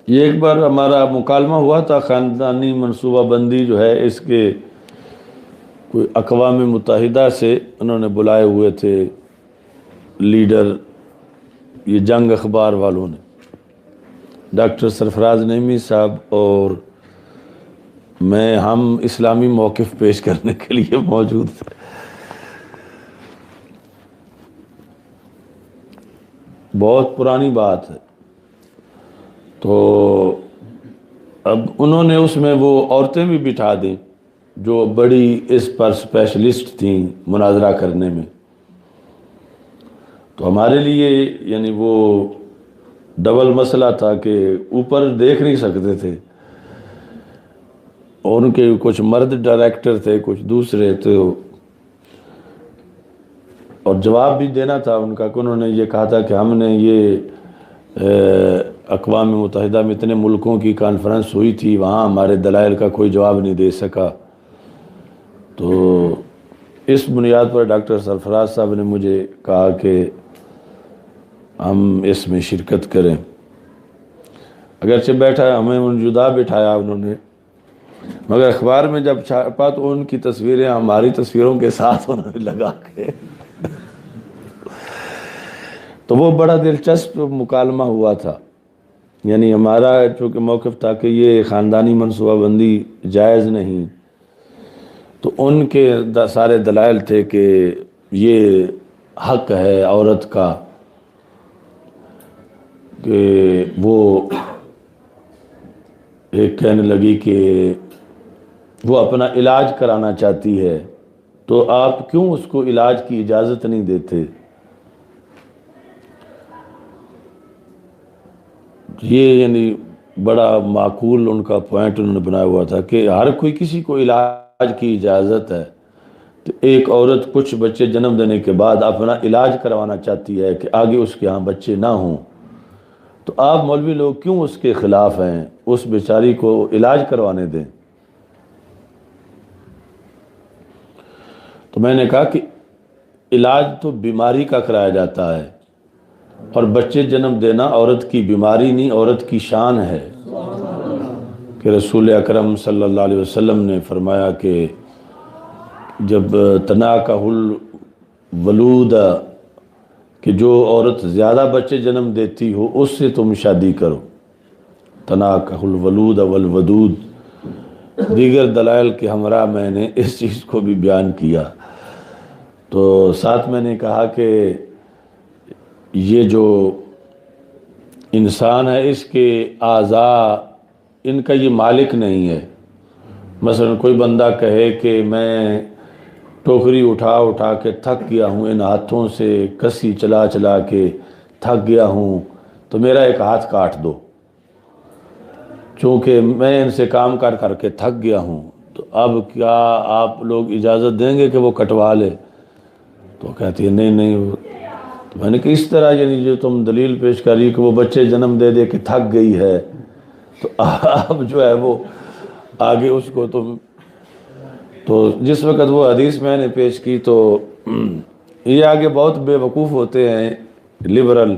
یہ ایک بار ہمارا مکالمہ ہوا تھا، خاندانی منصوبہ بندی جو ہے اس کے کوئی اقوام متحدہ سے انہوں نے بلائے ہوئے تھے لیڈر، یہ جنگ اخبار والوں نے، ڈاکٹر سرفراز نعیمی صاحب اور میں، ہم اسلامی موقف پیش کرنے کے لیے موجود تھے۔ بہت پرانی بات ہے۔ تو اب انہوں نے اس میں وہ عورتیں بھی بٹھا دیں جو بڑی اس پر اسپیشلسٹ تھیں مناظرہ کرنے میں۔ تو ہمارے لیے یعنی وہ ڈبل مسئلہ تھا کہ اوپر دیکھ نہیں سکتے تھے، اور ان کے کچھ مرد ڈائریکٹر تھے، کچھ دوسرے تھے، اور جواب بھی دینا تھا ان کا کہ انہوں نے یہ کہا تھا کہ ہم نے یہ اقوام متحدہ میں اتنے ملکوں کی کانفرنس ہوئی تھی، وہاں ہمارے دلائل کا کوئی جواب نہیں دے سکا۔ تو اس بنیاد پر ڈاکٹر سرفراز صاحب نے مجھے کہا کہ ہم اس میں شرکت کریں۔ اگرچہ بیٹھا ہمیں جدا بٹھایا انہوں نے، مگر اخبار میں جب چھاپا تو ان کی تصویریں ہماری تصویروں کے ساتھ انہوں نے لگا کے تو وہ بڑا دلچسپ مکالمہ ہوا تھا۔ یعنی ہمارا چونکہ موقف تھا کہ یہ خاندانی منصوبہ بندی جائز نہیں، تو ان کے سارے دلائل تھے کہ یہ حق ہے عورت کا کہ وہ ایک کہنے لگی کہ وہ اپنا علاج کرانا چاہتی ہے، تو آپ کیوں اس کو علاج کی اجازت نہیں دیتے؟ یہ یعنی بڑا معقول ان کا پوائنٹ انہوں نے بنایا ہوا تھا کہ ہر کوئی کسی کو علاج کی اجازت ہے، تو ایک عورت کچھ بچے جنم دینے کے بعد اپنا علاج کروانا چاہتی ہے کہ آگے اس کے ہاں بچے نہ ہوں، تو آپ مولوی لوگ کیوں اس کے خلاف ہیں؟ اس بیچاری کو علاج کروانے دیں۔ تو میں نے کہا کہ علاج تو بیماری کا کرایا جاتا ہے، اور بچے جنم دینا عورت کی بیماری نہیں، عورت کی شان ہے کہ رسول اکرم صلی اللہ علیہ وسلم نے فرمایا کہ جب تناکح الولود، کہ جو عورت زیادہ بچے جنم دیتی ہو اس سے تم شادی کرو، تناکح الولود والودود، دیگر دلائل کے ہمراہ میں نے اس چیز کو بھی بیان کیا۔ تو ساتھ میں نے کہا کہ یہ جو انسان ہے اس کے اعضاء ان کا یہ مالک نہیں ہے۔ مثلا کوئی بندہ کہے کہ میں ٹوکری اٹھا اٹھا کے تھک گیا ہوں، ان ہاتھوں سے کسی چلا چلا کے تھک گیا ہوں، تو میرا ایک ہاتھ کاٹ دو، چونکہ میں ان سے کام کر کر کے تھک گیا ہوں۔ تو اب کیا آپ لوگ اجازت دیں گے کہ وہ کٹوا لے؟ تو کہتی ہے نہیں۔ تو میں نے کہ اس طرح یعنی جو تم دلیل پیش کری کہ وہ بچے جنم دے دے کے تھک گئی ہے، تو اب جو ہے وہ آگے اس کو تم، تو جس وقت وہ حدیث میں نے پیش کی تو یہ آگے بہت بے وقوف ہوتے ہیں لبرل۔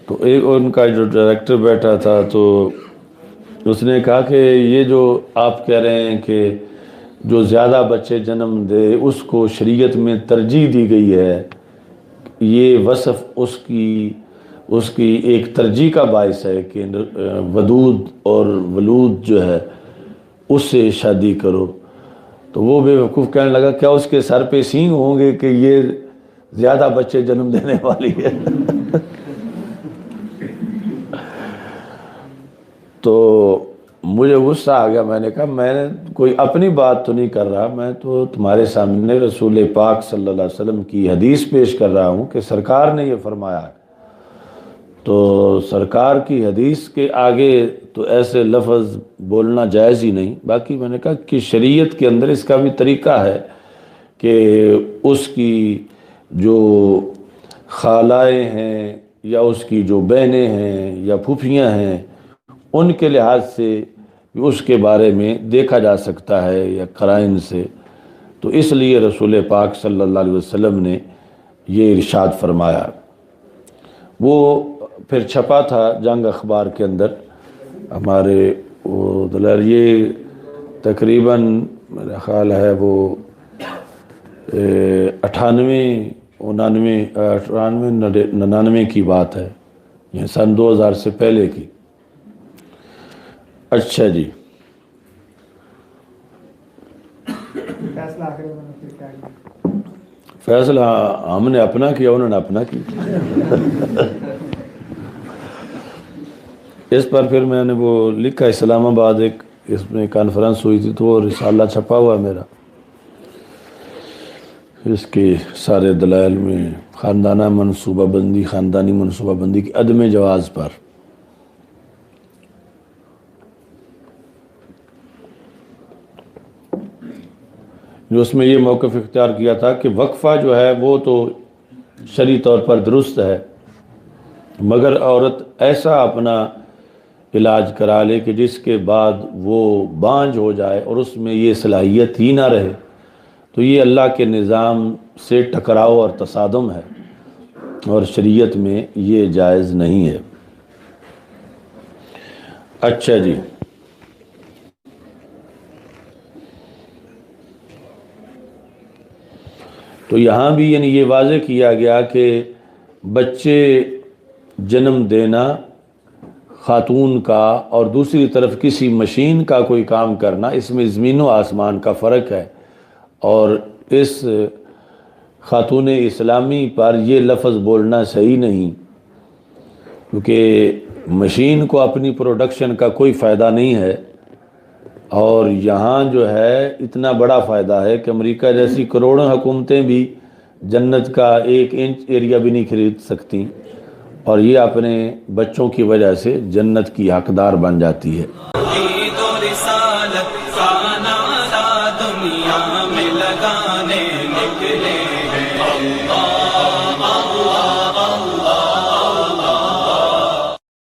تو ایک ان کا جو ڈائریکٹر بیٹھا تھا تو اس نے کہا کہ یہ جو آپ کہہ رہے ہیں کہ جو زیادہ بچے جنم دے اس کو شریعت میں ترجیح دی گئی ہے، یہ وصف اس کی ایک ترجیح کا باعث ہے کہ ودود اور ولود جو ہے اس سے شادی کرو۔ تو وہ بے وقوف کہنے لگا کیا اس کے سر پہ سینگ ہوں گے کہ یہ زیادہ بچے جنم دینے والی ہے؟ تو مجھے غصہ آ گیا، میں نے کہا میں نے کوئی اپنی بات تو نہیں کر رہا، میں تو تمہارے سامنے رسول پاک صلی اللہ علیہ وسلم کی حدیث پیش کر رہا ہوں کہ سرکار نے یہ فرمایا ہے، تو سرکار کی حدیث کے آگے تو ایسے لفظ بولنا جائز ہی نہیں۔ باقی میں نے کہا کہ شریعت کے اندر اس کا بھی طریقہ ہے کہ اس کی جو خالائیں ہیں یا اس کی جو بہنیں ہیں یا پھوپھیاں ہیں ان کے لحاظ سے اس کے بارے میں دیکھا جا سکتا ہے یا قرائن سے، تو اس لیے رسول پاک صلی اللہ علیہ وسلم نے یہ ارشاد فرمایا۔ وہ پھر چھپا تھا جنگ اخبار کے اندر ہمارے وہ دلائل یہ تقریباً میرا خیال ہے وہ 99 کی بات ہے، یہ سن 2000 سے پہلے کی۔ اچھا جی، فیصلہ آخر میں نے پھر کیا کیا؟ فیصلہ ہم نے اپنا کیا، انہوں نے اپنا کیا۔ اس پر پھر میں نے وہ لکھا، اسلام آباد ایک اس میں کانفرنس ہوئی تھی تو وہ رسالہ چھپا ہوا میرا، اس کے سارے دلائل میں خاندانی منصوبہ بندی کی عدم جواز پر۔ جو اس میں یہ موقف اختیار کیا تھا کہ وقفہ جو ہے وہ تو شرعی طور پر درست ہے، مگر عورت ایسا اپنا علاج کرا لے کہ جس کے بعد وہ بانجھ ہو جائے اور اس میں یہ صلاحیت ہی نہ رہے، تو یہ اللہ کے نظام سے ٹکراؤ اور تصادم ہے، اور شریعت میں یہ جائز نہیں ہے۔ اچھا جی، تو یہاں بھی یعنی یہ واضح کیا گیا کہ بچے جنم دینا خاتون کا اور دوسری طرف کسی مشین کا کوئی کام کرنا، اس میں زمین و آسمان کا فرق ہے، اور اس خاتون اسلامی پر یہ لفظ بولنا صحیح نہیں، کیونکہ مشین کو اپنی پروڈکشن کا کوئی فائدہ نہیں ہے، اور یہاں جو ہے اتنا بڑا فائدہ ہے کہ امریکہ جیسی کروڑوں حکومتیں بھی جنت کا 1 انچ ایریا بھی نہیں خرید سکتی، اور یہ اپنے بچوں کی وجہ سے جنت کی حقدار بن جاتی ہے۔